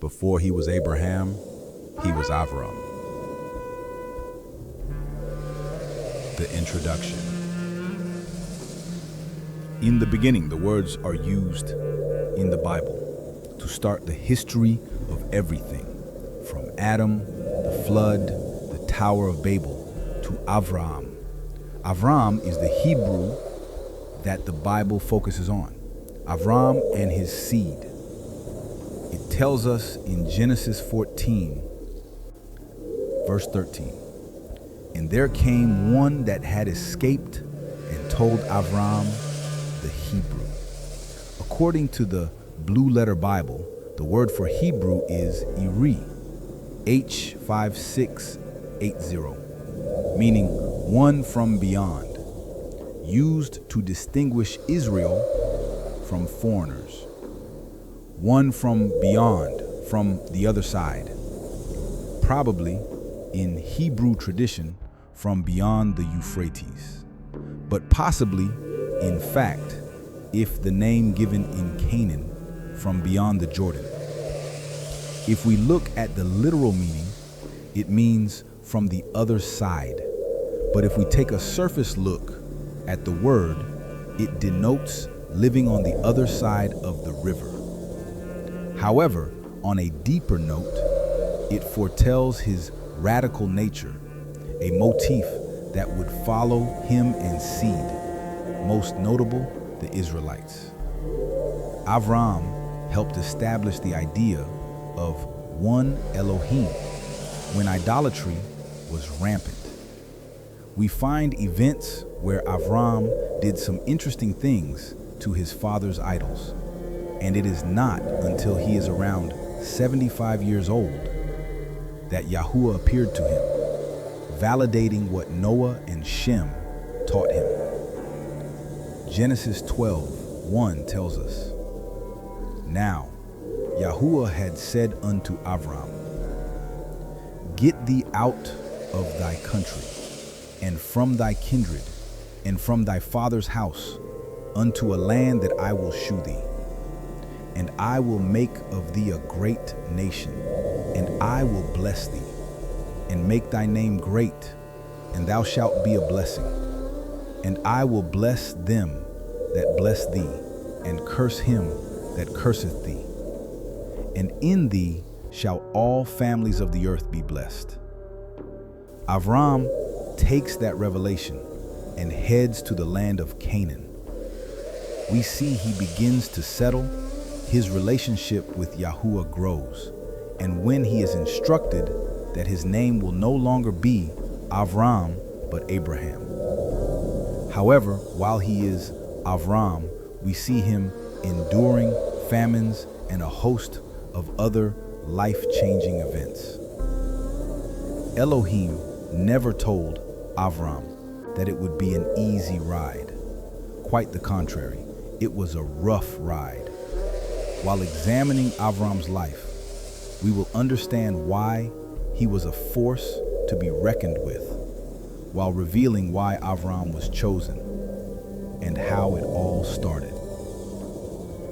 Before he was Abraham, he was Avram. The introduction. In the beginning, the words are used in the Bible to start the history of everything, from Adam, the flood, the Tower of Babel, to Avram. Avram is the Hebrew that the Bible focuses on. Avram and his seed. It tells us in Genesis 14, verse 13, "And there came one that had escaped and told Avram the Hebrew." According to the Blue Letter Bible, the word for Hebrew is Iri, H5680, meaning one from beyond, used to distinguish Israel from foreigners. One from beyond, from the other side. Probably, in Hebrew tradition, from beyond the Euphrates. But possibly, in fact, if the name given in Canaan, from beyond the Jordan. If we look at the literal meaning, it means from the other side. But if we take a surface look at the word, it denotes living on the other side of the river. However, on a deeper note, it foretells his radical nature, a motif that would follow him and seed, most notable the Israelites. Avram helped establish the idea of one Elohim when idolatry was rampant. We find events where Avram did some interesting things to his father's idols, and it is not until he is around 75 years old that Yahuwah appeared to him, validating what Noah and Shem taught him. Genesis 12:1 tells us, "Now Yahuwah had said unto Avram, Get thee out of thy country, and from thy kindred, and from thy father's house, unto a land that I will shew thee. And I will make of thee a great nation, and I will bless thee, and make thy name great, and thou shalt be a blessing. And I will bless them that bless thee, and curse him that curseth thee. And in thee shall all families of the earth be blessed." Avram takes that revelation and heads to the land of Canaan. We see he begins to settle, his relationship with Yahuwah grows, and when he is instructed that his name will no longer be Avram, but Abraham. However, while he is Avram, we see him enduring famines and a host of other life-changing events. Elohim never told Avram that it would be an easy ride. Quite the contrary, it was a rough ride. While examining Avram's life, we will understand why he was a force to be reckoned with, while revealing why Avram was chosen and how it all started.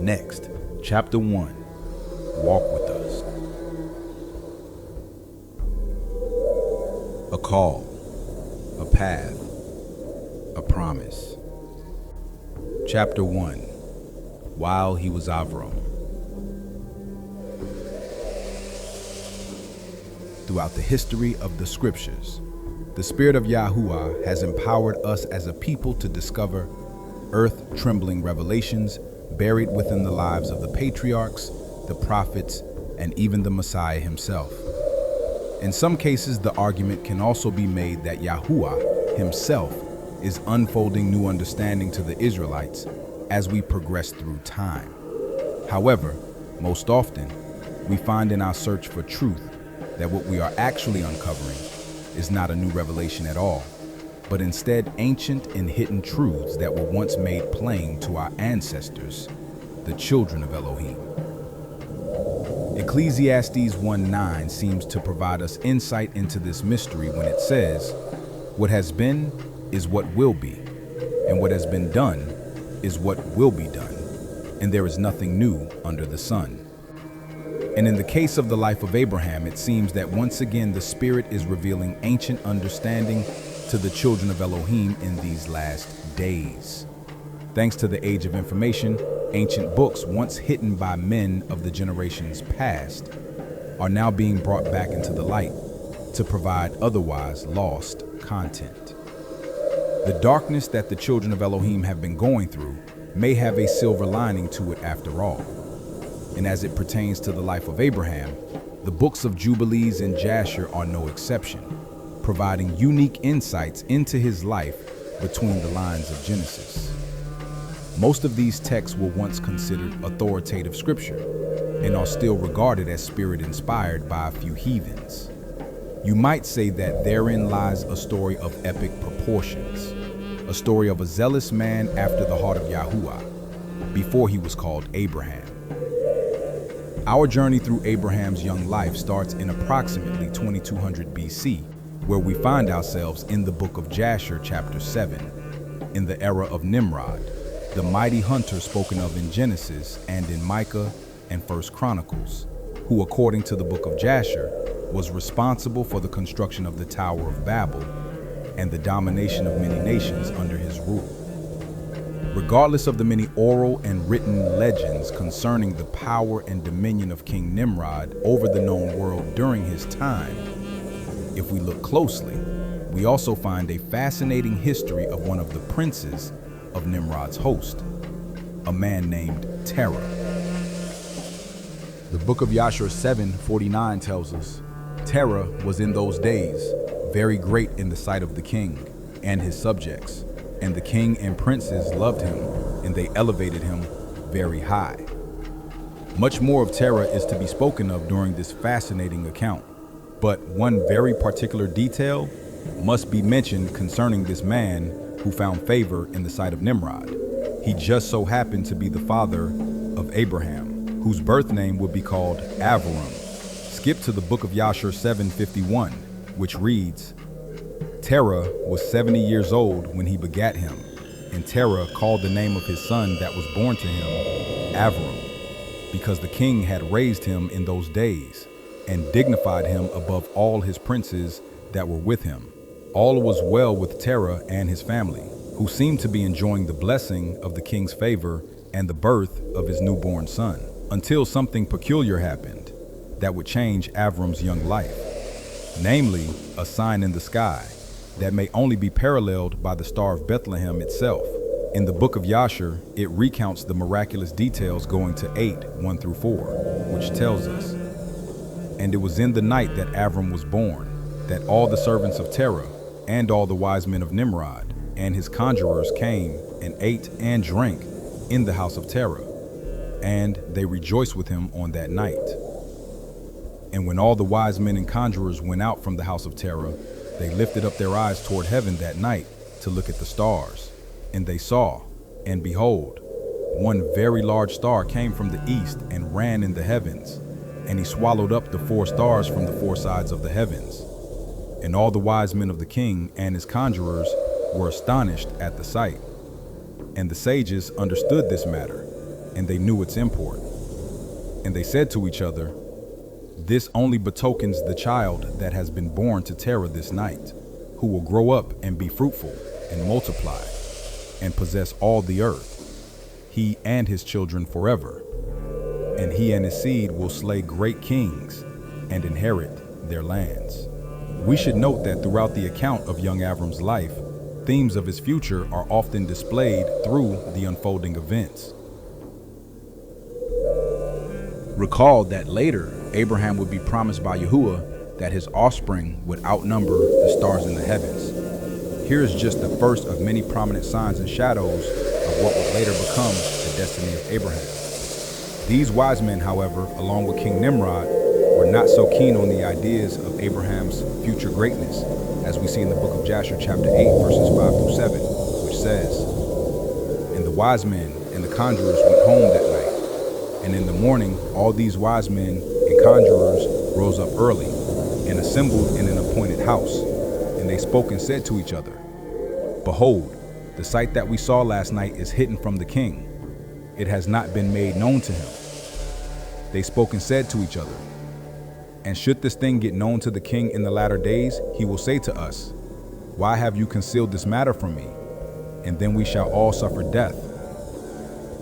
Next, chapter 1, walk with us. A call, a path, a promise. Chapter 1, while he was Avram. Throughout the history of the scriptures, the Spirit of Yahuwah has empowered us as a people to discover earth-trembling revelations buried within the lives of the patriarchs, the prophets, and even the Messiah himself. In some cases, the argument can also be made that Yahuwah himself is unfolding new understanding to the Israelites as we progress through time. However, most often, we find in our search for truth that what we are actually uncovering is not a new revelation at all, but instead ancient and hidden truths that were once made plain to our ancestors, the children of Elohim. Ecclesiastes 1:9 seems to provide us insight into this mystery when it says, "What has been is what will be, and what has been done is what will be done, and there is nothing new under the sun." And in the case of the life of Abraham, it seems that once again the Spirit is revealing ancient understanding to the children of Elohim in these last days. Thanks to the age of information, ancient books once hidden by men of the generations past are now being brought back into the light to provide otherwise lost content. The darkness that the children of Elohim have been going through may have a silver lining to it after all. And as it pertains to the life of Abraham, the books of Jubilees and Jasher are no exception, providing unique insights into his life between the lines of Genesis. Most of these texts were once considered authoritative scripture and are still regarded as spirit-inspired by a few heathens. You might say that therein lies a story of epic proportions, a story of a zealous man after the heart of Yahuwah, before he was called Abraham. Our journey through Abraham's young life starts in approximately 2200 BC, where we find ourselves in the book of Jasher, chapter 7, in the era of Nimrod, the mighty hunter spoken of in Genesis and in Micah and 1 Chronicles, who, according to the book of Jasher, was responsible for the construction of the Tower of Babel and the domination of many nations under his rule. Regardless of the many oral and written legends concerning the power and dominion of King Nimrod over the known world during his time, if we look closely, we also find a fascinating history of one of the princes of Nimrod's host, a man named Terah. The book of Yashar 7:49 tells us, Terah was in those days very great in the sight of the king and his subjects, and the king and princes loved him, and they elevated him very high. Much more of Terah is to be spoken of during this fascinating account, but one very particular detail must be mentioned concerning this man who found favor in the sight of Nimrod. He just so happened to be the father of Abraham, whose birth name would be called Avram. Skip to the book of Yashar 7:51, which reads, Terah was 70 years old when he begat him, and Terah called the name of his son that was born to him Avram, because the king had raised him in those days and dignified him above all his princes that were with him. All was well with Terah and his family, who seemed to be enjoying the blessing of the king's favor and the birth of his newborn son, until something peculiar happened that would change Avram's young life, namely a sign in the sky that may only be paralleled by the Star of Bethlehem itself. In the book of Yashar, it recounts the miraculous details going to 8:1-4, which tells us, And it was in the night that Avram was born, that all the servants of Terah and all the wise men of Nimrod and his conjurers came and ate and drank in the house of Terah, and they rejoiced with him on that night. And when all the wise men and conjurers went out from the house of Terah, they lifted up their eyes toward heaven that night to look at the stars. And they saw, and behold, one very large star came from the east and ran in the heavens, and he swallowed up the 4 stars from the 4 sides of the heavens. And all the wise men of the king and his conjurers were astonished at the sight. And the sages understood this matter, and they knew its import. And they said to each other, This only betokens the child that has been born to Terah this night, who will grow up and be fruitful and multiply and possess all the earth, he and his children forever. And he and his seed will slay great kings and inherit their lands. We should note that throughout the account of young Avram's life, themes of his future are often displayed through the unfolding events. Recall that later, Abraham would be promised by Yahuwah that his offspring would outnumber the stars in the heavens. Here is just the first of many prominent signs and shadows of what would later become the destiny of Abraham. These wise men, however, along with King Nimrod, were not so keen on the ideas of Abraham's future greatness, as we see in the book of Jasher chapter 8, verses 5-7, which says, And the wise men and the conjurers went home that night, and in the morning all these wise men and conjurers rose up early, and assembled in an appointed house, and they spoke and said to each other, Behold, the sight that we saw last night is hidden from the king. It has not been made known to him. They spoke and said to each other, "And should this thing get known to the king in the latter days, he will say to us, 'Why have you concealed this matter from me?' And then we shall all suffer death.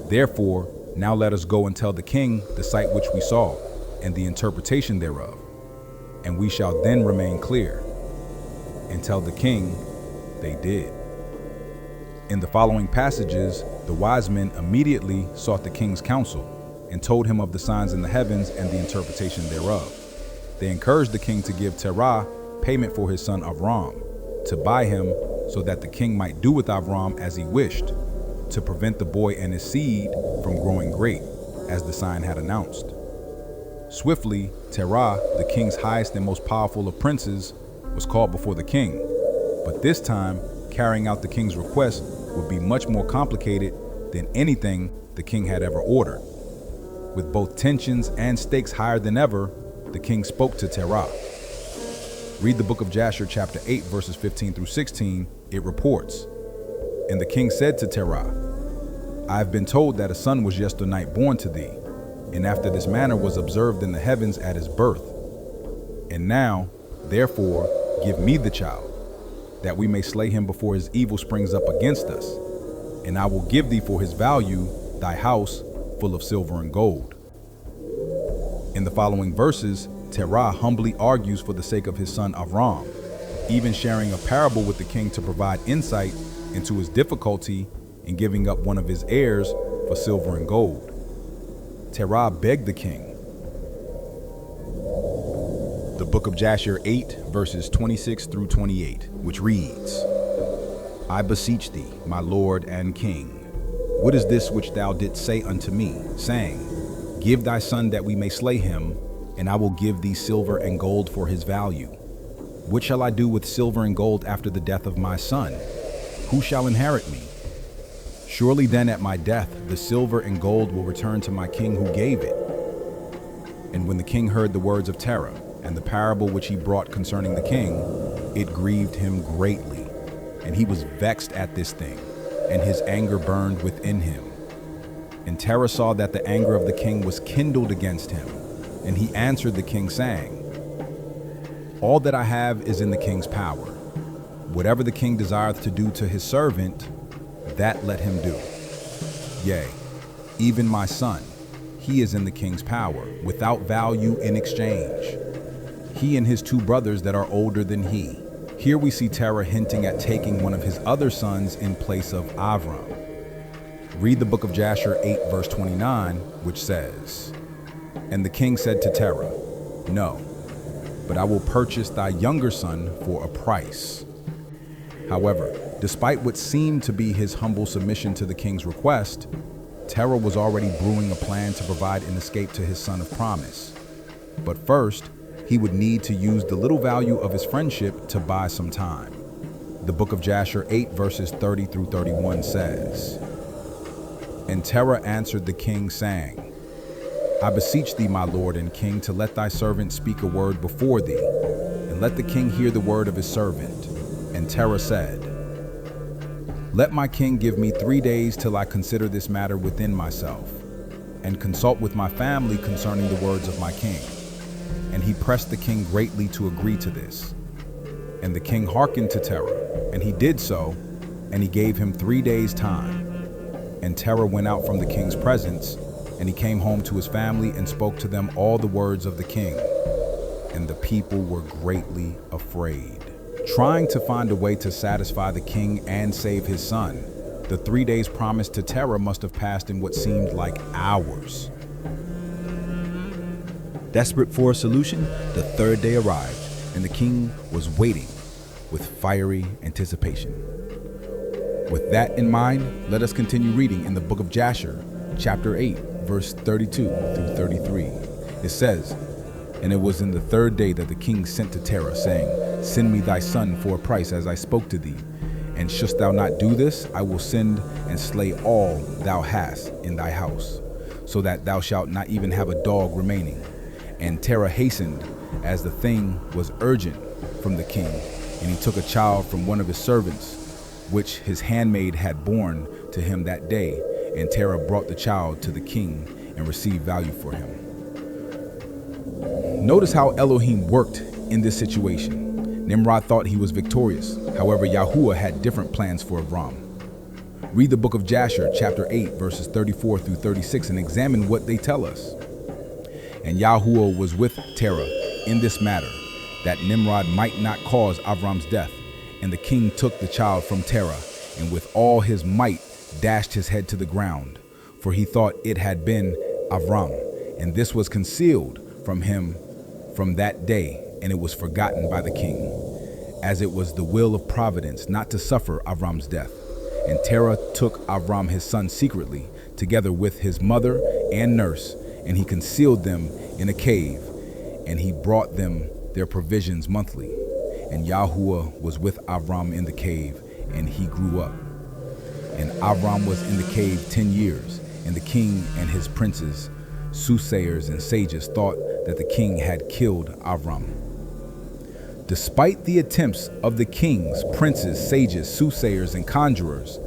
Therefore, now let us go and tell the king the sight which we saw, and the interpretation thereof, and we shall then remain clear." And tell the king they did. In the following passages, the wise men immediately sought the king's counsel and told him of the signs in the heavens and the interpretation thereof. They encouraged the king to give Terah payment for his son Avram, to buy him so that the king might do with Avram as he wished, to prevent the boy and his seed from growing great, as the sign had announced. Swiftly, Terah, the king's highest and most powerful of princes, was called before the king. But this time, carrying out the king's request would be much more complicated than anything the king had ever ordered. With both tensions and stakes higher than ever, the king spoke to Terah. Read the book of Jasher chapter 8 verses 15 through 16. It reports, "And the king said to Terah, I have been told that a son was yesternight born to thee, and after this manner was observed in the heavens at his birth. And now, therefore, give me the child, that we may slay him before his evil springs up against us. And I will give thee for his value thy house full of silver and gold." In the following verses, Terah humbly argues for the sake of his son Avram, even sharing a parable with the king to provide insight into his difficulty in giving up one of his heirs for silver and gold. Terah begged the king. The book of Jasher 8 verses 26 through 28, which reads, "I beseech thee, my lord and king, what is this which thou didst say unto me, saying, Give thy son that we may slay him, and I will give thee silver and gold for his value? What shall I do with silver and gold after the death of my son? Who shall inherit me? Surely then at my death the silver and gold will return to my king who gave it." And when the king heard the words of Terah and the parable which he brought concerning the king, it grieved him greatly, and he was vexed at this thing, and his anger burned within him. And Terah saw that the anger of the king was kindled against him, and he answered the king, saying, "All that I have is in the king's power. Whatever the king desireth to do to his servant, that let him do. Yea, even my son, he is in the king's power, without value in exchange. He and his two brothers that are older than he." Here we see Terah hinting at taking one of his other sons in place of Avram. Read the book of Jasher 8 verse 29, which says, "And the king said to Terah, No, but I will purchase thy younger son for a price." However, despite what seemed to be his humble submission to the king's request, Terah was already brewing a plan to provide an escape to his son of promise. But first, he would need to use the little value of his friendship to buy some time. The book of Jasher 8 verses 30 through 31 says, "And Terah answered the king, saying, I beseech thee, my lord and king, to let thy servant speak a word before thee, and let the king hear the word of his servant. And Terah said, Let my king give me 3 days till I consider this matter within myself, and consult with my family concerning the words of my king. And he pressed the king greatly to agree to this. And the king hearkened to Terah, and he did so, and he gave him 3 days' time. And Terah went out from the king's presence, and he came home to his family and spoke to them all the words of the king. And the people were greatly afraid. Trying to find a way to satisfy the king and save his son, the 3 days promised to Terah must have passed in what seemed like hours. Desperate for a solution, the third day arrived, and the king was waiting with fiery anticipation. With that in mind, let us continue reading in the book of Jasher, chapter 8, verse 32 through 33. It says, "And it was in the third day that the king sent to Terah, saying, Send me thy son for a price, as I spoke to thee. And shouldst thou not do this, I will send and slay all thou hast in thy house, so that thou shalt not even have a dog remaining. And Terah hastened, as the thing was urgent from the king, and he took a child from one of his servants, which his handmaid had borne to him that day. And Terah brought the child to the king and received value for him." Notice how Elohim worked in this situation. Nimrod thought he was victorious. However, Yahuwah had different plans for Avram. Read the book of Jasher, chapter 8, verses 34 through 36, and examine what they tell us. And Yahuwah was with Terah in this matter, that Nimrod might not cause Avram's death. And the king took the child from Terah, and with all his might dashed his head to the ground, for he thought it had been Avram. And this was concealed from him from that day, and it was forgotten by the king, as it was the will of providence not to suffer Avram's death. And Terah took Avram his son secretly, together with his mother and nurse, and he concealed them in a cave, and he brought them their provisions monthly. And Yahuwah was with Avram in the cave, and he grew up. And Avram was in the cave 10 years, and the king and his princes, soothsayers and sages, thought that the king had killed Avram. Despite the attempts of the kings, princes, sages, soothsayers, and conjurers,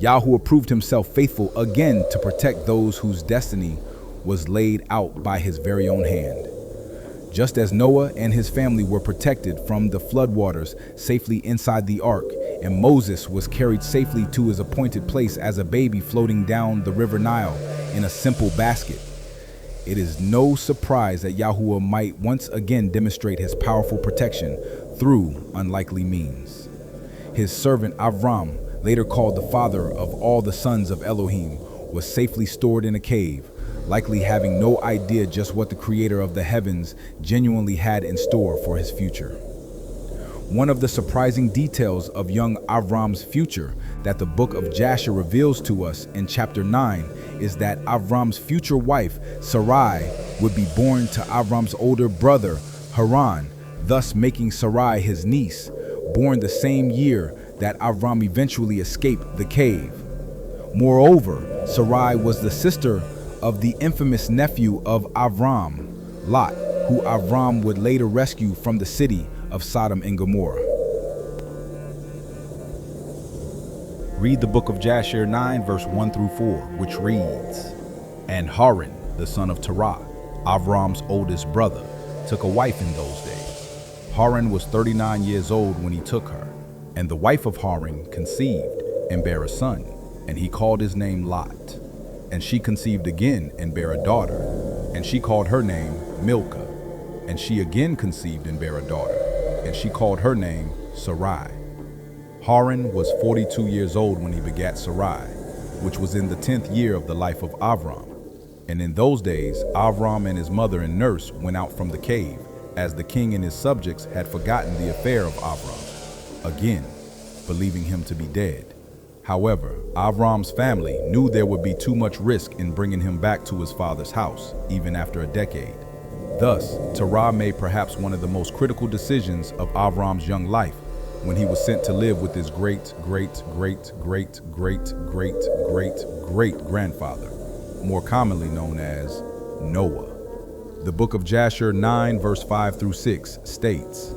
Yahuwah proved himself faithful again to protect those whose destiny was laid out by his very own hand. Just as Noah and his family were protected from the floodwaters safely inside the ark, and Moses was carried safely to his appointed place as a baby floating down the river Nile in a simple basket, it is no surprise that Yahuwah might once again demonstrate his powerful protection through unlikely means. His servant Avram, later called the father of all the sons of Elohim, was safely stored in a cave, likely having no idea just what the creator of the heavens genuinely had in store for his future. One of the surprising details of young Avram's future that the book of Jasher reveals to us in chapter 9 is that Avram's future wife, Sarai, would be born to Avram's older brother, Haran, thus making Sarai his niece, born the same year that Avram eventually escaped the cave. Moreover, Sarai was the sister of the infamous nephew of Avram, Lot, who Avram would later rescue from the city of Sodom and Gomorrah. Read the book of Jasher 9, verse 1 through 4, which reads, And Haran, the son of Terah, Avram's oldest brother, took a wife in those days. Haran was 39 years old when he took her, and the wife of Haran conceived and bare a son, and he called his name Lot. And she conceived again and bare a daughter, and she called her name Milcah. And she again conceived and bare a daughter, and she called her name Sarai. Haran was 42 years old when he begat Sarai, which was in the 10th year of the life of Avram. And in those days, Avram and his mother and nurse went out from the cave, as the king and his subjects had forgotten the affair of Avram, again, believing him to be dead. However, Avram's family knew there would be too much risk in bringing him back to his father's house, even after a decade. Thus, Terah made perhaps one of the most critical decisions of Avram's young life when he was sent to live with his great-great-great-great-great-great-great-grandfather, more commonly known as Noah. The book of Jasher 9, verse 5 through 6 states,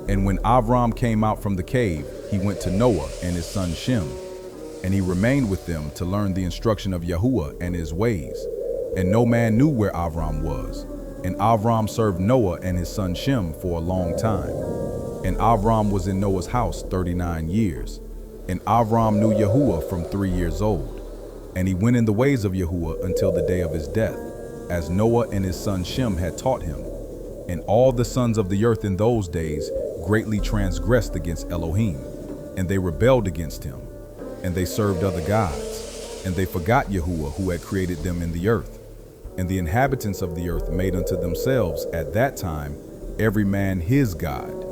And when Avram came out from the cave, he went to Noah and his son Shem, and he remained with them to learn the instruction of Yahuwah and his ways. And no man knew where Avram was. And Avram served Noah and his son Shem for a long time. And Avram was in Noah's house 39 years. And Avram knew Yahuwah from 3 years old. And he went in the ways of Yahuwah until the day of his death, as Noah and his son Shem had taught him. And all the sons of the earth in those days greatly transgressed against Elohim, and they rebelled against him. And they served other gods, and they forgot Yahuwah who had created them in the earth. And the inhabitants of the earth made unto themselves at that time every man his god,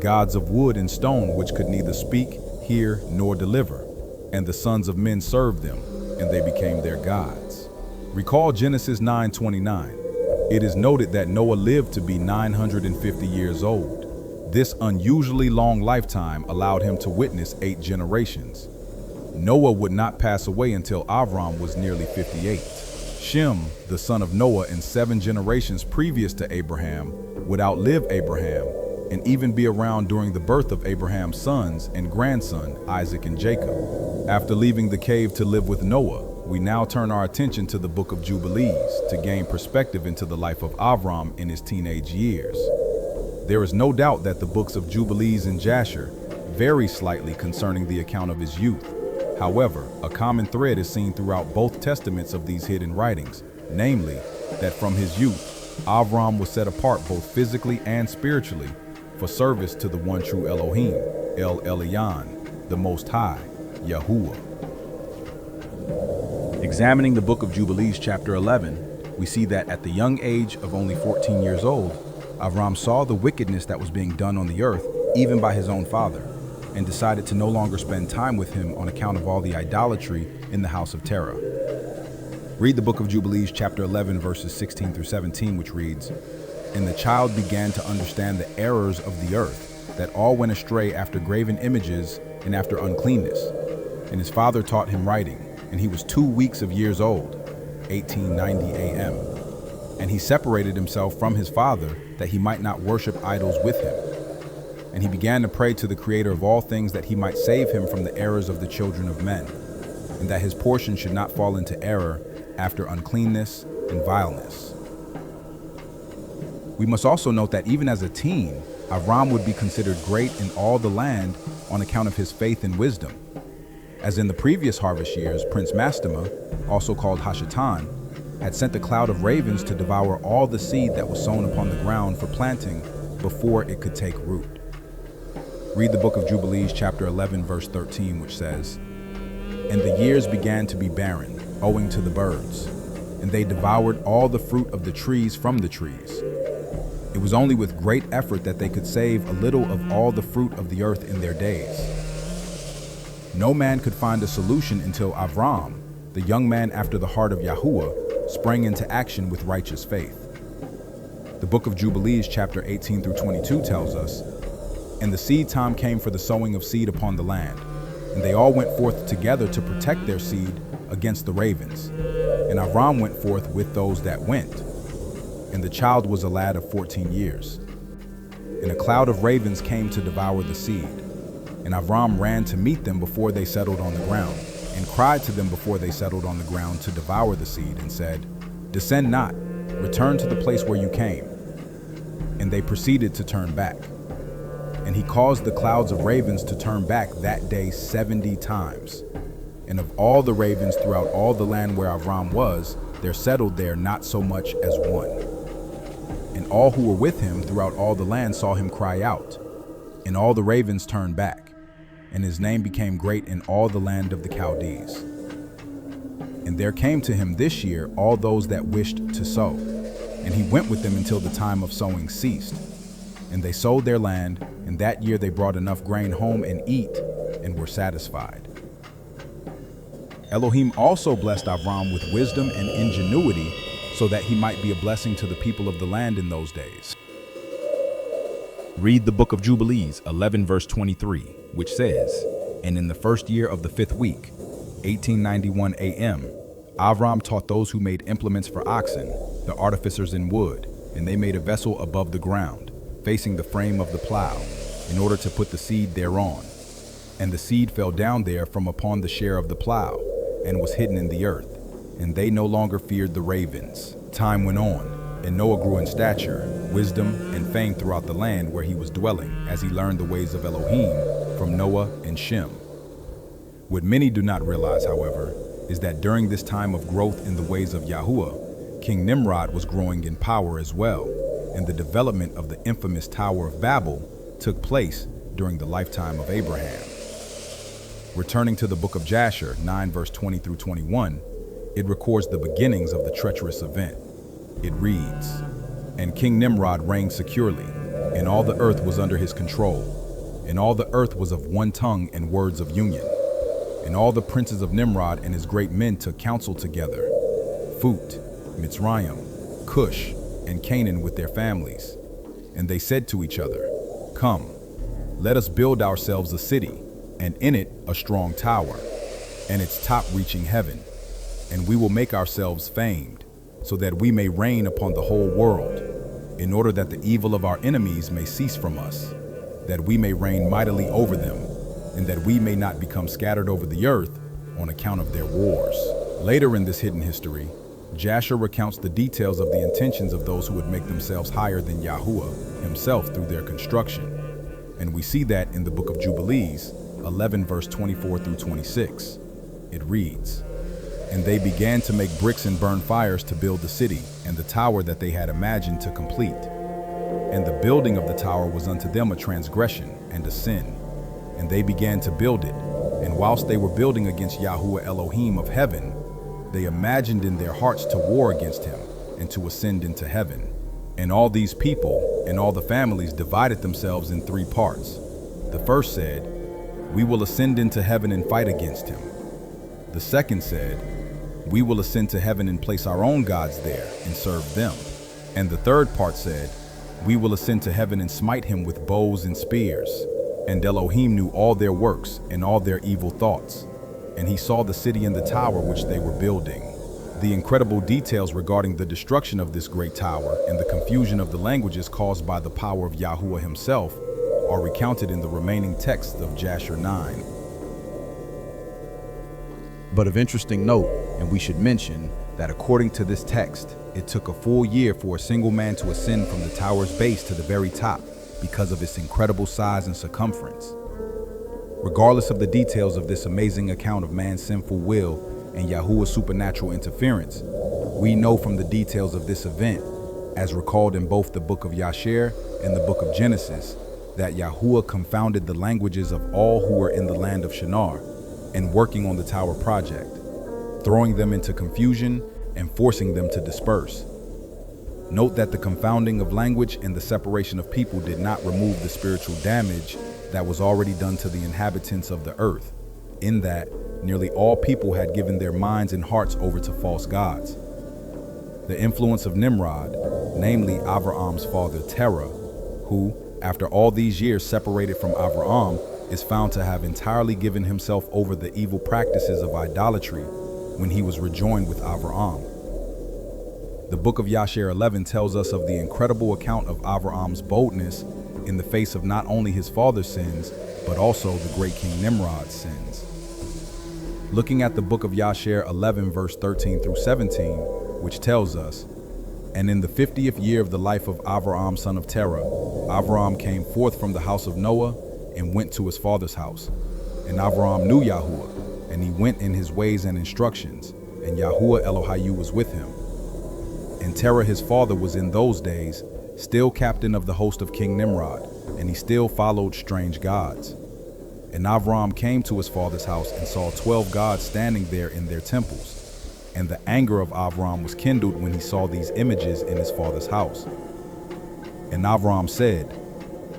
gods of wood and stone, which could neither speak, hear, nor deliver. And the sons of men served them, and they became their gods. Recall Genesis 9:29. It is noted that Noah lived to be 950 years old. This unusually long lifetime allowed him to witness 8 generations. Noah would not pass away until Avram was nearly 58. Shem, the son of Noah, in 7 generations previous to Abraham, would outlive Abraham and even be around during the birth of Abraham's sons and grandson, Isaac and Jacob. After leaving the cave to live with Noah, We now turn our attention to the book of Jubilees to gain perspective into the life of Avram in his teenage years. There is no doubt that the books of Jubilees and Jasher vary slightly concerning the account of his youth. However, a common thread is seen throughout both testaments of these hidden writings, namely, that from his youth, Avram was set apart both physically and spiritually for service to the one true Elohim, El Elyon, the Most High, Yahuwah. Examining the book of Jubilees chapter 11, we see that at the young age of only 14 years old, Avram saw the wickedness that was being done on the earth, even by his own father, and decided to no longer spend time with him on account of all the idolatry in the house of Torah. Read the book of Jubilees chapter 11 verses 16 through 17, which reads, "And the child began to understand the errors of the earth, that all went astray after graven images and after uncleanness. And his father taught him writing, and he was 2 weeks of years old, 1890 AM. And he separated himself from his father, that he might not worship idols with him. And he began to pray to the Creator of all things that he might save him from the errors of the children of men, and that his portion should not fall into error after uncleanness and vileness." We must also note that even as a teen, Avram would be considered great in all the land on account of his faith and wisdom. As in the previous harvest years, Prince Mastema, also called Hashatan, had sent a cloud of ravens to devour all the seed that was sown upon the ground for planting before it could take root. Read the book of Jubilees chapter 11 verse 13, which says, "And the years began to be barren, owing to the birds, and they devoured all the fruit of the trees from the trees. It was only with great effort that they could save a little of all the fruit of the earth in their days." No man could find a solution until Avram, the young man after the heart of Yahuwah, sprang into action with righteous faith. The book of Jubilees chapter 18 through 22 tells us, "And the seed time came for the sowing of seed upon the land, and they all went forth together to protect their seed against the ravens. And Avram went forth with those that went. And the child was a lad of 14 years. And a cloud of ravens came to devour the seed. And Avram ran to meet them before they settled on the ground, and cried to them before they settled on the ground to devour the seed, and said, 'Descend not, return to the place where you came.' And they proceeded to turn back. And he caused the clouds of ravens to turn back that day 70 times. And of all the ravens throughout all the land where Avram was, there settled there not so much as one. And all who were with him throughout all the land saw him cry out. And all the ravens turned back. And his name became great in all the land of the Chaldees. And there came to him this year all those that wished to sow. And he went with them until the time of sowing ceased. And they sowed their land, and that year they brought enough grain home and eat, and were satisfied. Elohim also blessed Avram with wisdom and ingenuity, so that he might be a blessing to the people of the land in those days. Read the book of Jubilees 11 verse 23, which says, "And in the first year of the 5th week, 1891 AM, Avram taught those who made implements for oxen, the artificers in wood, and they made a vessel above the ground, facing the frame of the plow, in order to put the seed thereon. And the seed fell down there from upon the share of the plow, and was hidden in the earth, and they no longer feared the ravens. Time went on, and Noah grew in stature, wisdom, and fame throughout the land where he was dwelling, as he learned the ways of Elohim from Noah and Shem." What many do not realize, however, is that during this time of growth in the ways of Yahuwah, King Nimrod was growing in power as well, and the development of the infamous Tower of Babel took place during the lifetime of Abraham. Returning to the book of Jasher 9 verse 20 through 21, it records the beginnings of the treacherous event. It reads, "And King Nimrod reigned securely, and all the earth was under his control, and all the earth was of one tongue and words of union. And all the princes of Nimrod and his great men took counsel together, Phut, Mitzrayim, Cush, and Canaan with their families. And they said to each other, 'Come, let us build ourselves a city, and in it a strong tower, and its top reaching heaven. And we will make ourselves famed, so that we may reign upon the whole world, in order that the evil of our enemies may cease from us, that we may reign mightily over them, and that we may not become scattered over the earth on account of their wars.'" Later in this hidden history, Jasher recounts the details of the intentions of those who would make themselves higher than Yahuwah himself through their construction. And we see that in the book of Jubilees, 11 verse 24 through 26. It reads, "And they began to make bricks and burn fires to build the city and the tower that they had imagined to complete. And the building of the tower was unto them a transgression and a sin. And they began to build it. And whilst they were building against Yahuwah Elohim of heaven, they imagined in their hearts to war against him and to ascend into heaven. And all these people and all the families divided themselves in three parts. The first said, 'We will ascend into heaven and fight against him.' The second said, 'We will ascend to heaven and place our own gods there and serve them.' And the third part said, 'We will ascend to heaven and smite him with bows and spears.' And Elohim knew all their works and all their evil thoughts. And he saw the city and the tower which they were building." The incredible details regarding the destruction of this great tower and the confusion of the languages caused by the power of Yahuwah himself are recounted in the remaining texts of Jasher 9. But of interesting note, and we should mention, that according to this text, it took a full year for a single man to ascend from the tower's base to the very top because of its incredible size and circumference. Regardless of the details of this amazing account of man's sinful will and Yahuwah's supernatural interference, we know from the details of this event, as recalled in both the book of Yasher and the book of Genesis, that Yahuwah confounded the languages of all who were in the land of Shinar and working on the tower project, throwing them into confusion and forcing them to disperse. Note that the confounding of language and the separation of people did not remove the spiritual damage that was already done to the inhabitants of the earth, in that nearly all people had given their minds and hearts over to false gods. The influence of Nimrod, namely Avram's father Terah, who, after all these years separated from Avram, is found to have entirely given himself over the evil practices of idolatry when he was rejoined with Avram. The book of Yasher 11 tells us of the incredible account of Avram's boldness in the face of not only his father's sins, but also the great king Nimrod's sins. Looking at the book of Yasher 11 verse 13 through 17, which tells us, "And in the 50th year of the life of Avram son of Terah, Avram came forth from the house of Noah and went to his father's house. And Avram knew Yahuwah, and he went in his ways and instructions, and Yahuwah Elohayu was with him. And Terah his father was in those days still captain of the host of King Nimrod, and he still followed strange gods. And Avram came to his father's house and saw 12 gods standing there in their temples. And the anger of Avram was kindled when he saw these images in his father's house. And Avram said,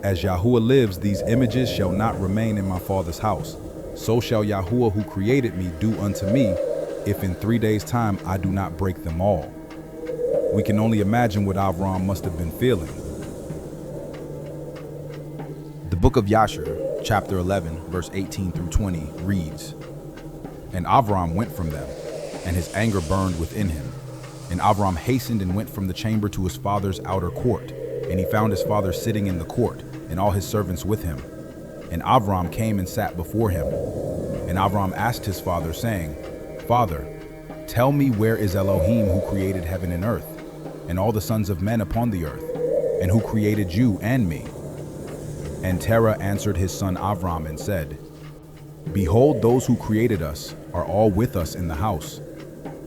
'As Yahuwah lives, these images shall not remain in my father's house. So shall Yahuwah who created me do unto me, if in 3 days' time I do not break them all.'" We can only imagine what Avram must have been feeling. The book of Yasher, chapter 11, verse 18 through 20 reads, "And Avram went from them, and his anger burned within him. And Avram hastened and went from the chamber to his father's outer court. And he found his father sitting in the court, and all his servants with him. And Avram came and sat before him. And Avram asked his father, saying, 'Father, tell me, where is Elohim who created heaven and earth, and all the sons of men upon the earth, and who created you and me?' And Terah answered his son Avram and said, 'Behold, those who created us are all with us in the house.'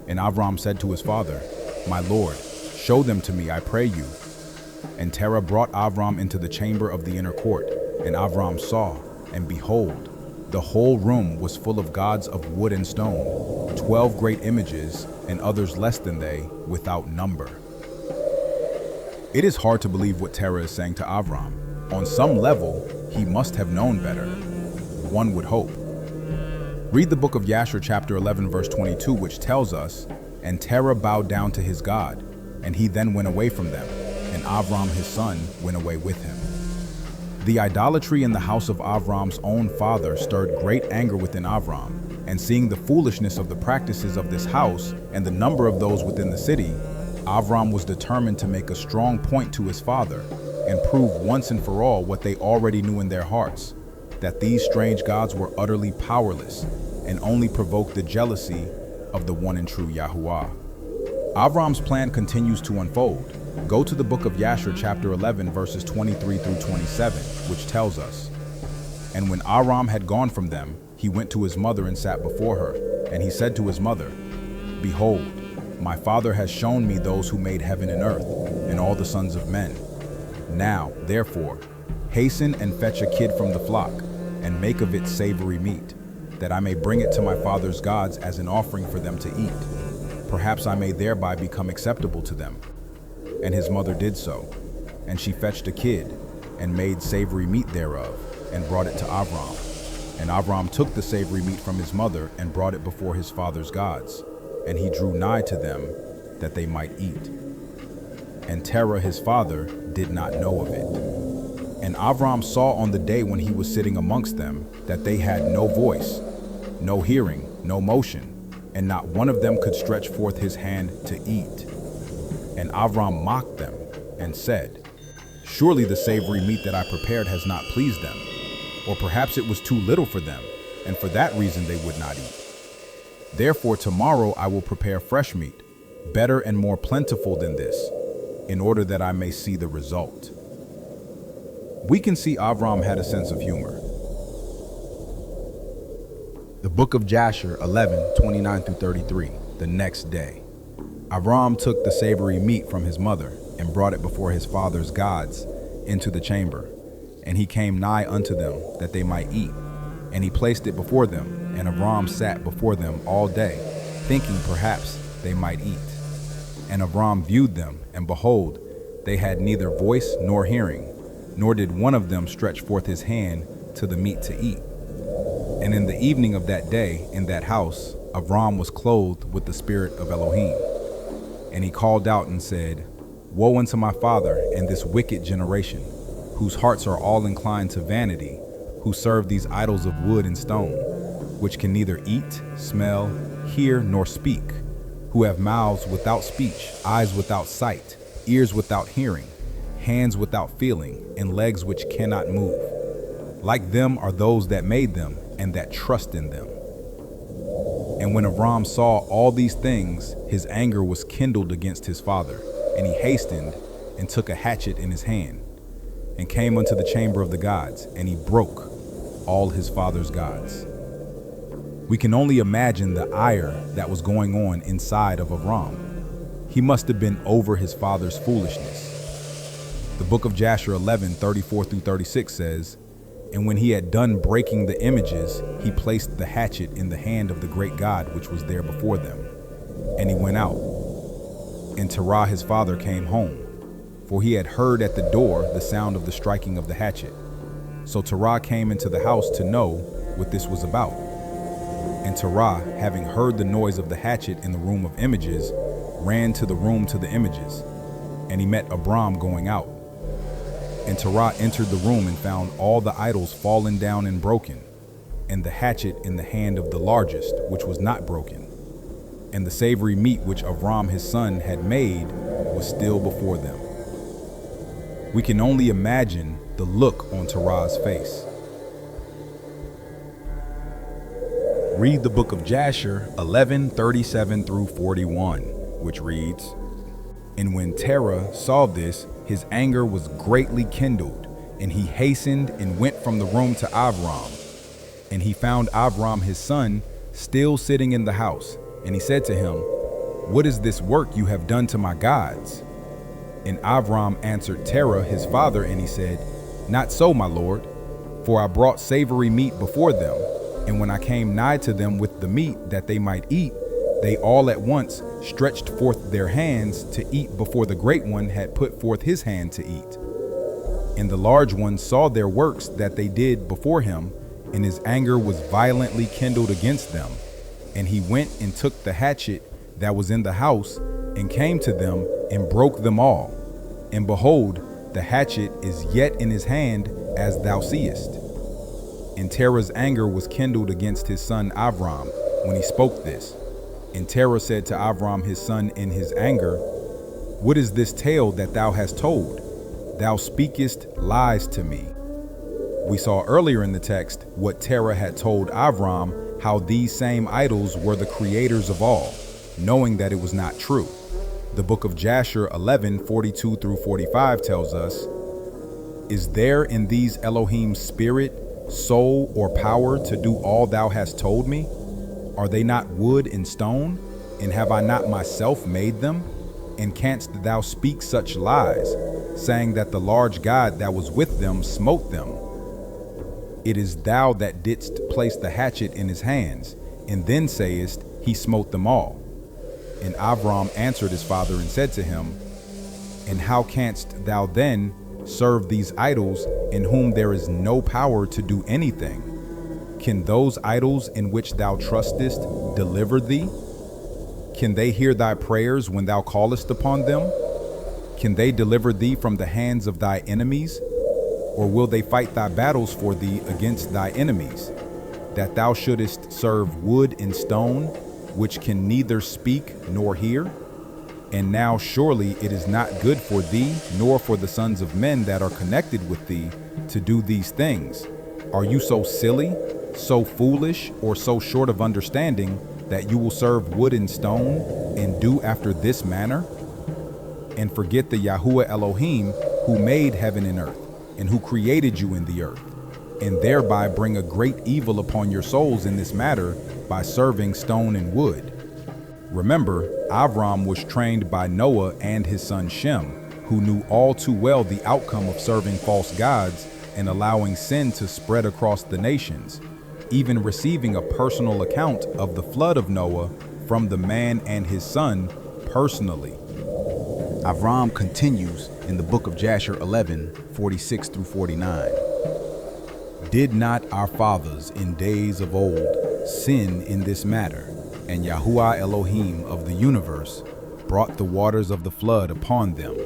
And Avram said to his father, 'My lord, show them to me, I pray you.' And Terah brought Avram into the chamber of the inner court, and Avram saw, and behold, the whole room was full of gods of wood and stone, 12 great images, and others less than they, without number." It is hard to believe what Terah is saying to Avram. On some level, he must have known better. One would hope. Read the book of Yasher chapter 11 verse 22, which tells us, "And Terah bowed down to his God, and he then went away from them, and Avram his son went away with him." The idolatry in the house of Avram's own father stirred great anger within Avram, and seeing the foolishness of the practices of this house and the number of those within the city, Avram was determined to make a strong point to his father and prove once and for all what they already knew in their hearts, that these strange gods were utterly powerless and only provoked the jealousy of the one and true Yahuwah. Avram's plan continues to unfold. Go to the book of Yashar, chapter 11, verses 23 through 27, which tells us, "And when Avram had gone from them, he went to his mother and sat before her. And he said to his mother, Behold, my father has shown me those who made heaven and earth, and all the sons of men. Now, therefore, hasten and fetch a kid from the flock, and make of it savory meat, that I may bring it to my father's gods as an offering for them to eat. Perhaps I may thereby become acceptable to them. And his mother did so, and she fetched a kid, and made savory meat thereof, and brought it to Avram. And Avram took the savory meat from his mother, and brought it before his father's gods, and he drew nigh to them, that they might eat. And Terah his father did not know of it. And Avram saw on the day when he was sitting amongst them, that they had no voice, no hearing, no motion, and not one of them could stretch forth his hand to eat. And Avram mocked them, and said, Surely the savory meat that I prepared has not pleased them, or perhaps it was too little for them, and for that reason they would not eat. Therefore tomorrow I will prepare fresh meat, better and more plentiful than this, in order that I may see the result." We can see Avram had a sense of humor. The book of Yashar 11, 29 through 33, the next day. Avram took the savory meat from his mother, and brought it before his father's gods into the chamber. And he came nigh unto them, that they might eat. And he placed it before them, and Avram sat before them all day, thinking perhaps they might eat. And Avram viewed them, and behold, they had neither voice nor hearing, nor did one of them stretch forth his hand to the meat to eat. And in the evening of that day, in that house, Avram was clothed with the spirit of Elohim. And he called out and said, Woe unto my father and this wicked generation, whose hearts are all inclined to vanity, who serve these idols of wood and stone, which can neither eat, smell, hear, nor speak, who have mouths without speech, eyes without sight, ears without hearing, hands without feeling, and legs which cannot move. Like them are those that made them, and that trust in them. And when Avram saw all these things, his anger was kindled against his father, and he hastened and took a hatchet in his hand, and came unto the chamber of the gods, and he broke all his father's gods. We can only imagine the ire that was going on inside of Avram. He must have been over his father's foolishness. The book of Yashar 11, 34 through 36 says, And when he had done breaking the images, he placed the hatchet in the hand of the great God which was there before them. And he went out. And Terah his father came home, for he had heard at the door the sound of the striking of the hatchet. So Terah came into the house to know what this was about. And Terah, having heard the noise of the hatchet in the room of images, ran to the room to the images, and he met Abram going out. And Terah entered the room and found all the idols fallen down and broken, and the hatchet in the hand of the largest, which was not broken. And the savory meat which Avram his son had made was still before them. We can only imagine the look on Terah's face. Read the book of Yashar 11, 37 through 41, which reads, And when Terah saw this, his anger was greatly kindled, and he hastened and went from the room to Avram. And he found Avram his son still sitting in the house, and he said to him, What is this work you have done to my gods? And Avram answered Terah his father, and he said, Not so, my lord, for I brought savory meat before them, and when I came nigh to them with the meat that they might eat, they all at once stretched forth their hands to eat before the great one had put forth his hand to eat. And the large one saw their works that they did before him, and his anger was violently kindled against them. And he went and took the hatchet that was in the house, and came to them, and broke them all. And behold, the hatchet is yet in his hand, as thou seest. And Terah's anger was kindled against his son Avram when he spoke this. And Terah said to Avram his son in his anger, What is this tale that thou hast told? Thou speakest lies to me. We saw earlier in the text what Terah had told Avram how these same idols were the creators of all, knowing that it was not true. The book of Jasher 11:42 through 45 tells us, "Is there in these Elohim's spirit, soul, or power to do all thou hast told me? Are they not wood and stone? And have I not myself made them? And canst thou speak such lies, saying that the large God that was with them smote them? It is thou that didst place the hatchet in his hands, and then sayest, he smote them all." And Avram answered his father and said to him, "And how canst thou then serve these idols in whom there is no power to do anything? Can those idols in which thou trustest deliver thee? Can they hear thy prayers when thou callest upon them? Can they deliver thee from the hands of thy enemies? Or will they fight thy battles for thee against thy enemies, that thou shouldest serve wood and stone, which can neither speak nor hear? And now surely it is not good for thee, nor for the sons of men that are connected with thee, to do these things. Are you so silly, so foolish, or so short of understanding, that you will serve wood and stone, and do after this manner? And forget the Yahuwah Elohim, who made heaven and earth, and who created you in the earth, and thereby bring a great evil upon your souls in this matter by serving stone and wood." Remember, Avram was trained by Noah and his son Shem, who knew all too well the outcome of serving false gods and allowing sin to spread across the nations, even receiving a personal account of the flood of Noah from the man and his son personally. Avram continues in the book of Jasher 11:46 through 49. "Did not our fathers in days of old sin in this matter? And Yahuwah Elohim of the universe brought the waters of the flood upon them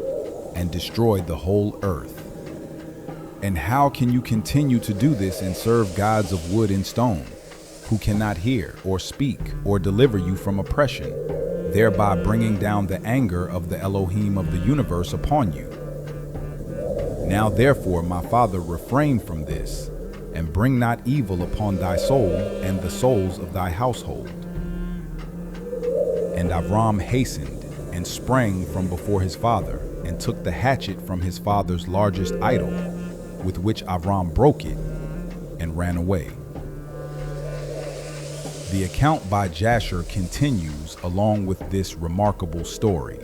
and destroyed the whole earth. And how can you continue to do this and serve gods of wood and stone, who cannot hear or speak or deliver you from oppression, thereby bringing down the anger of the Elohim of the universe upon you? Now therefore, my father, refrain from this, and bring not evil upon thy soul and the souls of thy household." And Avram hastened and sprang from before his father, and took the hatchet from his father's largest idol, with which Avram broke it, and ran away. The account by Jasher continues along with this remarkable story,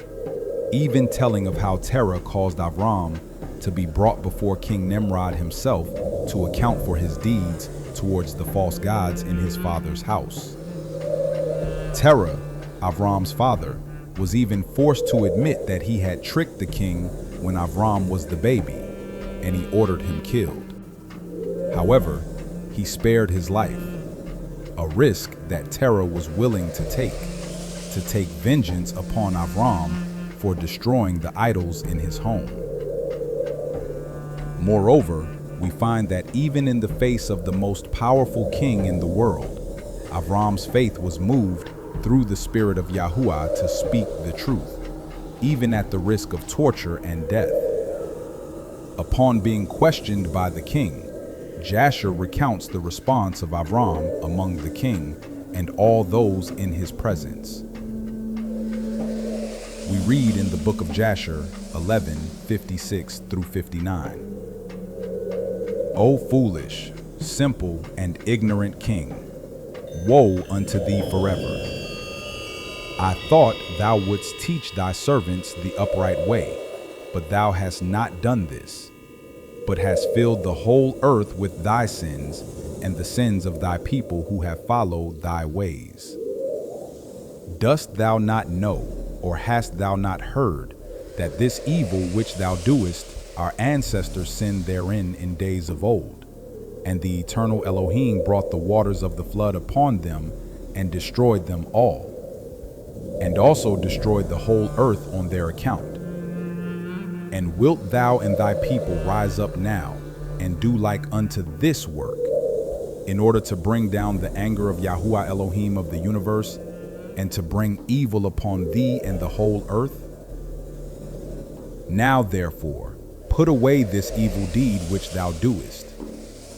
even telling of how Terah caused Avram to be brought before King Nimrod himself to account for his deeds towards the false gods in his father's house. Terah, Avram's father, was even forced to admit that he had tricked the king when Avram was the baby, and he ordered him killed. However, he spared his life, a risk that Terah was willing to take vengeance upon Avram for destroying the idols in his home. Moreover, we find that even in the face of the most powerful king in the world, Avram's faith was moved through the spirit of Yahuwah to speak the truth, even at the risk of torture and death. Upon being questioned by the king, Jasher recounts the response of Avram among the king and all those in his presence. We read in the book of Jasher 11:56 through 59. "O foolish, simple, and ignorant king, woe unto thee forever! I thought thou wouldst teach thy servants the upright way, but thou hast not done this, but hast filled the whole earth with thy sins and the sins of thy people who have followed thy ways. Dost thou not know, or hast thou not heard, that this evil which thou doest, our ancestors sinned therein in days of old, and the eternal Elohim brought the waters of the flood upon them and destroyed them all, and also destroyed the whole earth on their account? And wilt thou and thy people rise up now and do like unto this work, in order to bring down the anger of Yahuwah Elohim of the universe, and to bring evil upon thee and the whole earth? Now therefore, put away this evil deed which thou doest,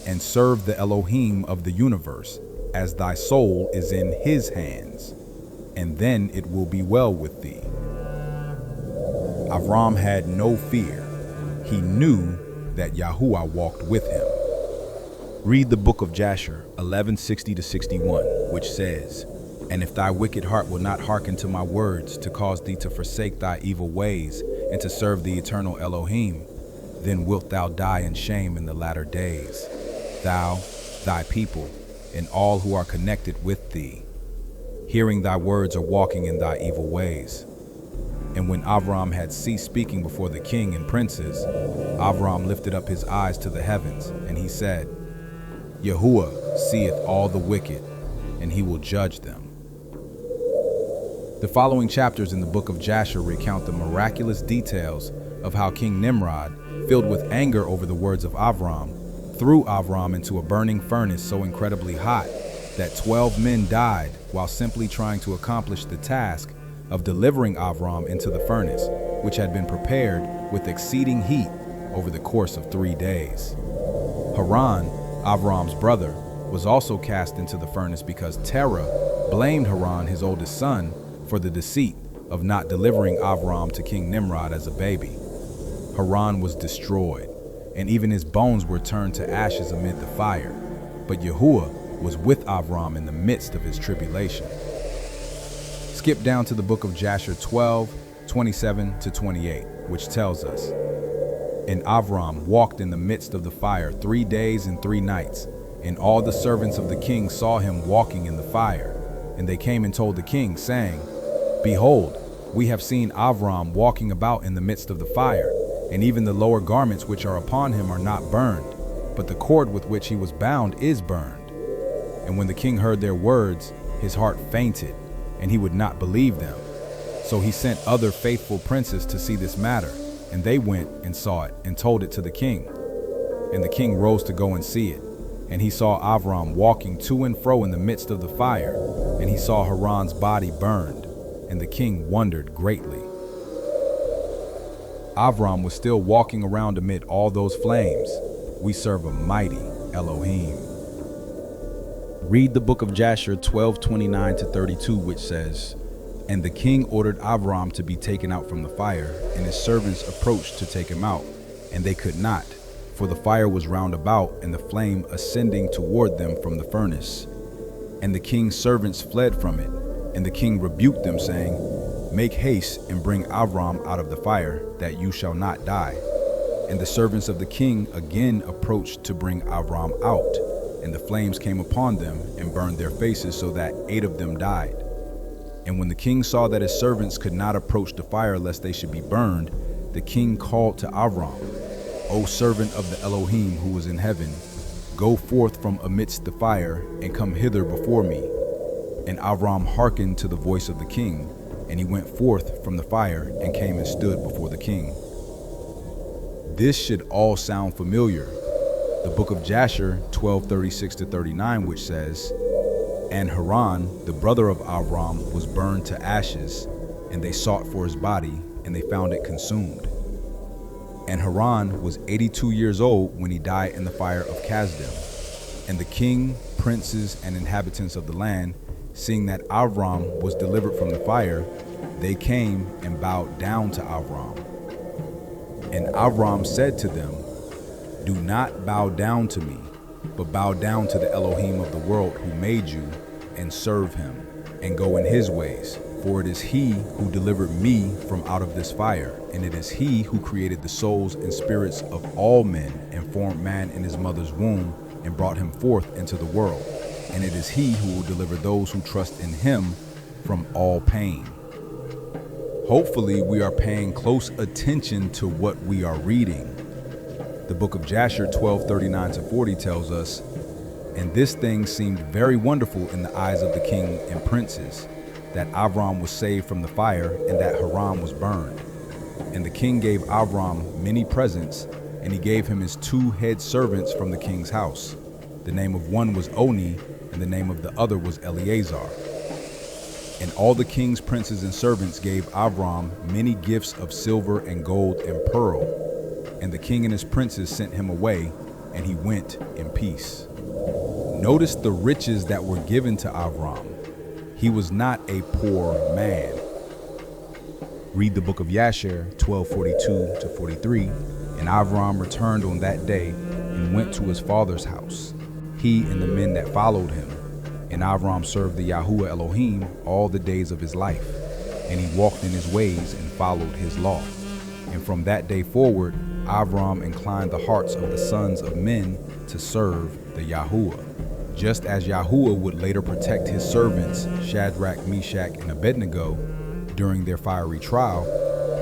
and serve the Elohim of the universe, as thy soul is in his hands, and then it will be well with thee. Avram had no fear. He knew that Yahuwah walked with him. Read the book of Jasher 11:60-61, which says, "And if thy wicked heart will not hearken to my words, to cause thee to forsake thy evil ways, and to serve the eternal Elohim, then wilt thou die in shame in the latter days, thou, thy people, and all who are connected with thee, hearing thy words or walking in thy evil ways." And when Avram had ceased speaking before the king and princes, Avram lifted up his eyes to the heavens, and he said, "Yahuwah seeth all the wicked, and he will judge them." The following chapters in the book of Jasher recount the miraculous details of how King Nimrod, filled with anger over the words of Avram, threw Avram into a burning furnace so incredibly hot that 12 men died while simply trying to accomplish the task of delivering Avram into the furnace, which had been prepared with exceeding heat over the course of 3 days. Haran, Avram's brother, was also cast into the furnace because Terah blamed Haran, his oldest son, for the deceit of not delivering Avram to King Nimrod as a baby. Haran was destroyed, and even his bones were turned to ashes amid the fire. But Yahuwah was with Avram in the midst of his tribulation. Skip down to the book of Jasher 12:27-28, which tells us, "And Avram walked in the midst of the fire 3 days and 3 nights, and all the servants of the king saw him walking in the fire. And they came and told the king, saying, Behold, we have seen Avram walking about in the midst of the fire, and even the lower garments which are upon him are not burned, but the cord with which he was bound is burned." And when the king heard their words, his heart fainted, and he would not believe them. So he sent other faithful princes to see this matter, and they went and saw it and told it to the king. And the king rose to go and see it, and he saw Avram walking to and fro in the midst of the fire, and he saw Haran's body burned, and the king wondered greatly. Avram was still walking around amid all those flames. We serve a mighty Elohim. Read the book of Jasher 12:29-32, which says, "And the king ordered Avram to be taken out from the fire, and his servants approached to take him out, and they could not, for the fire was round about, and the flame ascending toward them from the furnace. And the king's servants fled from it, and the king rebuked them, saying, Make haste and bring Avram out of the fire, that you shall not die. And the servants of the king again approached to bring Avram out, and the flames came upon them and burned their faces, so that 8 of them died. And when the king saw that his servants could not approach the fire lest they should be burned, the king called to Avram, O servant of the Elohim who is in heaven, go forth from amidst the fire and come hither before me. And Avram hearkened to the voice of the king, and he went forth from the fire and came and stood before the king." This should all sound familiar. The book of Jasher 12:36-39, which says, "And Haran, the brother of Avram, was burned to ashes, and they sought for his body, and they found it consumed. And Haran was 82 years old when he died in the fire of Kasdim. And the king, princes, and inhabitants of the land, seeing that Avram was delivered from the fire, they came and bowed down to Avram. And Avram said to them, Do not bow down to me, but bow down to the Elohim of the world who made you, and serve him, and go in his ways. For it is he who delivered me from out of this fire, and it is he who created the souls and spirits of all men, and formed man in his mother's womb, and brought him forth into the world. And it is he who will deliver those who trust in him from all pain." Hopefully we are paying close attention to what we are reading. The book of Jasher 12:39-40 tells us, "And this thing seemed very wonderful in the eyes of the king and princes, that Avram was saved from the fire, and that Haran was burned. And the king gave Avram many presents, and he gave him his 2 head servants from the king's house. The name of one was Oni, and the name of the other was Eleazar. And all the king's princes and servants gave Avram many gifts of silver and gold and pearl. And the king and his princes sent him away, and he went in peace." Notice the riches that were given to Avram. He was not a poor man. Read the book of Yasher 12:42-43. And Avram returned on that day and went to his father's house, he and the men that followed him. And Avram served the Yahuwah Elohim all the days of his life, and he walked in his ways and followed his law. And from that day forward, Avram inclined the hearts of the sons of men to serve the Yahuwah. Just as Yahuwah would later protect his servants, Shadrach, Meshach, and Abednego, during their fiery trial,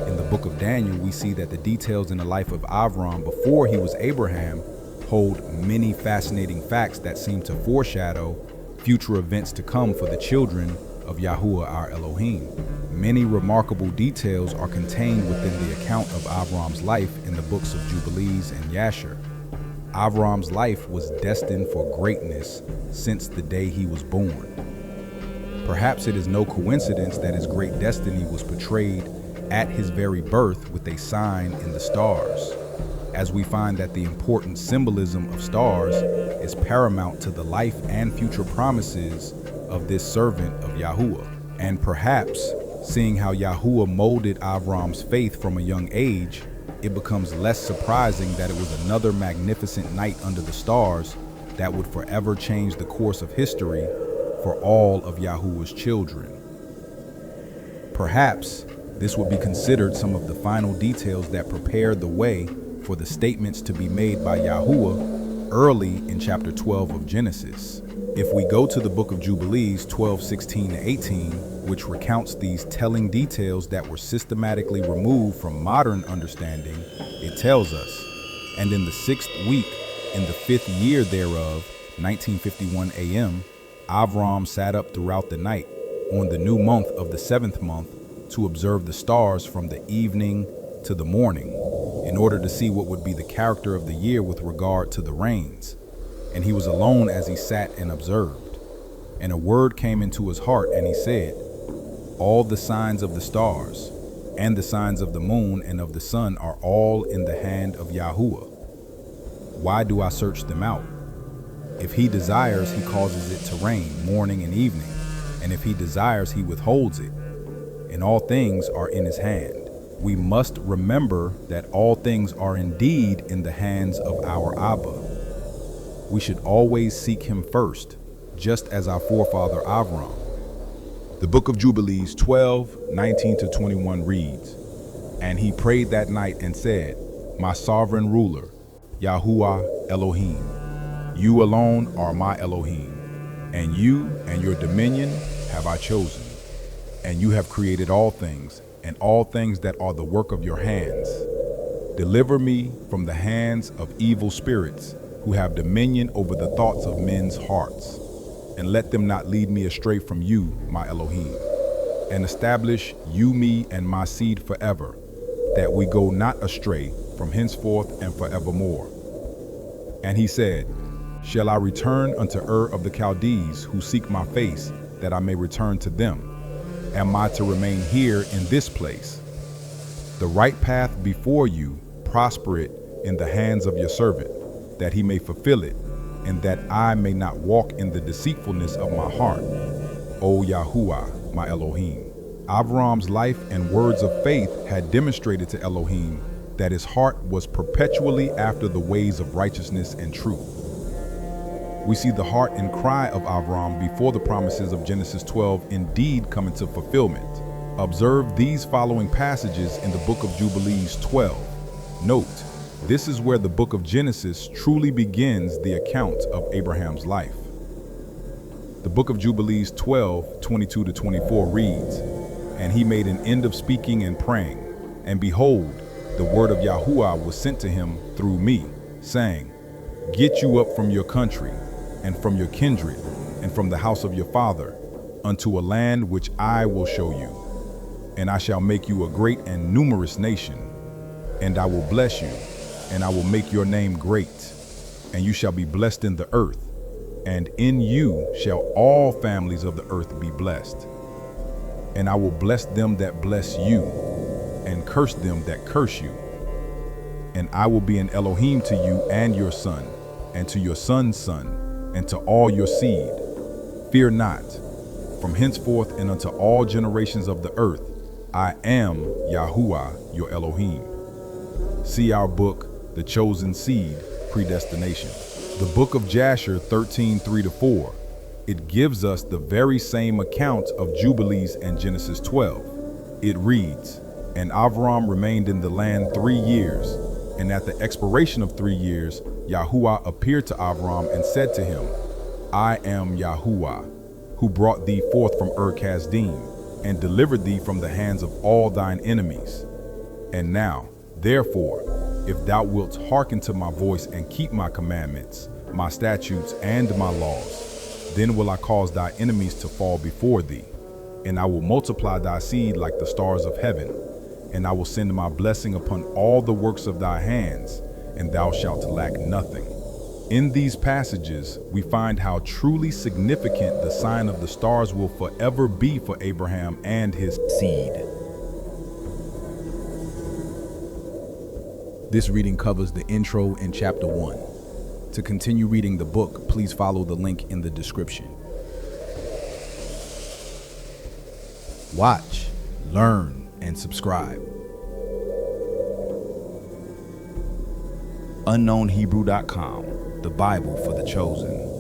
in the book of Daniel, we see that the details in the life of Avram before he was Abraham hold many fascinating facts that seem to foreshadow future events to come for the children of Yahuwah our Elohim. Many remarkable details are contained within the account of Avram's life in the books of Jubilees and Yasher. Avram's life was destined for greatness since the day he was born. Perhaps it is no coincidence that his great destiny was portrayed at his very birth with a sign in the stars, as we find that the important symbolism of stars is paramount to the life and future promises of this servant of Yahuwah. And perhaps, seeing how Yahuwah molded Avram's faith from a young age, it becomes less surprising that it was another magnificent night under the stars that would forever change the course of history for all of Yahuwah's children. Perhaps this would be considered some of the final details that prepared the way for the statements to be made by Yahuwah early in chapter 12 of Genesis. If we go to the book of Jubilees 12:16-18, which recounts these telling details that were systematically removed from modern understanding, it tells us, "And in the 6th week, in the 5th year thereof, 1951 a.m., Avram sat up throughout the night on the new month of the 7th month to observe the stars from the evening to the morning, in order to see what would be the character of the year with regard to the rains. And he was alone as he sat and observed. And a word came into his heart, and he said, All the signs of the stars, and the signs of the moon and of the sun are all in the hand of Yahuwah. Why do I search them out? If he desires, he causes it to rain morning and evening, and if he desires, he withholds it. And all things are in his hand. We must remember that all things are indeed in the hands of our Abba. We should always seek him first, just as our forefather Avram. The book of Jubilees 12:19-21 reads, And he prayed that night and said, My sovereign ruler, Yahuwah Elohim, you alone are my Elohim, and you and your dominion have I chosen. And you have created all things, and all things that are the work of your hands. Deliver me from the hands of evil spirits, who have dominion over the thoughts of men's hearts, and let them not lead me astray from you, my Elohim. And establish you me and my seed forever, that we go not astray from henceforth and forevermore. And he said, Shall I return unto Ur of the Chaldees, who seek my face, that I may return to them? Am I to remain here in this place? The right path before you, prosper it in the hands of your servant, that he may fulfill it, and that I may not walk in the deceitfulness of my heart. O Yahuwah, my Elohim. Avram's life and words of faith had demonstrated to Elohim that his heart was perpetually after the ways of righteousness and truth. We see the heart and cry of Avram before the promises of Genesis 12 indeed come into fulfillment. Observe these following passages in the book of Jubilees 12. Note, this is where the book of Genesis truly begins the account of Abraham's life. The book of Jubilees 12:22-24 reads, And he made an end of speaking and praying, and behold, the word of Yahuwah was sent to him through me, saying, Get you up from your country, and from your kindred, and from the house of your father, unto a land which I will show you. And I shall make you a great and numerous nation, and I will bless you, and I will make your name great, and you shall be blessed in the earth, and in you shall all families of the earth be blessed. And I will bless them that bless you, and curse them that curse you. And I will be an Elohim to you and your son, and to your son's son, and to all your seed. Fear not. From henceforth and unto all generations of the earth, I am Yahuwah, your Elohim. See our book, The Chosen Seed, Predestination. The book of Jasher 13:3-4. It gives us the very same account of Jubilees and Genesis 12. It reads, "And Avram remained in the land 3 years, and at the expiration of 3 years, Yahuwah appeared to Avram and said to him, I am Yahuwah, who brought thee forth from Ur-Kasdim, and delivered thee from the hands of all thine enemies. And now, therefore, if thou wilt hearken to my voice and keep my commandments, my statutes, and my laws, then will I cause thy enemies to fall before thee, and I will multiply thy seed like the stars of heaven, and I will send my blessing upon all the works of thy hands, and thou shalt lack nothing." In these passages, we find how truly significant the sign of the stars will forever be for Abraham and his seed. This reading covers the intro in chapter 1. To continue reading the book, please follow the link in the description. Watch, learn, and subscribe. UnknownHebrew.com, the Bible for the chosen.